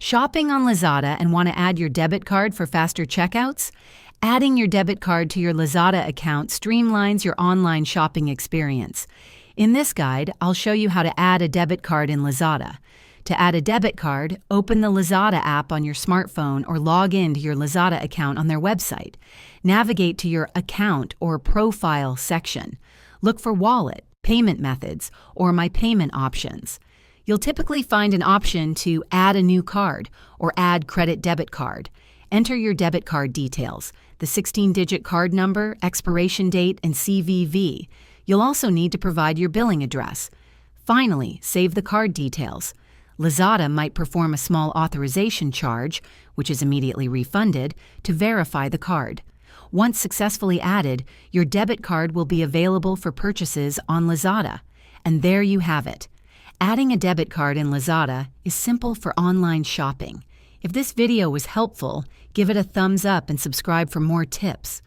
Shopping on Lazada and want to add your debit card for faster checkouts? Adding your debit card to your Lazada account streamlines your online shopping experience. In this guide, I'll show you how to add a debit card in Lazada. To add a debit card, open the Lazada app on your smartphone or log in to your Lazada account on their website. Navigate to your Account or Profile section. Look for Wallet, Payment Methods, or My Payment options. You'll typically find an option to Add a new card or Add credit debit card. Enter your debit card details, the 16-digit card number, expiration date, and CVV. You'll also need to provide your billing address. Finally, save the card details. Lazada might perform a small authorization charge, which is immediately refunded, to verify the card. Once successfully added, your debit card will be available for purchases on Lazada. And there you have it. Adding a debit card in Lazada is simple for online shopping. If this video was helpful, give it a thumbs up and subscribe for more tips.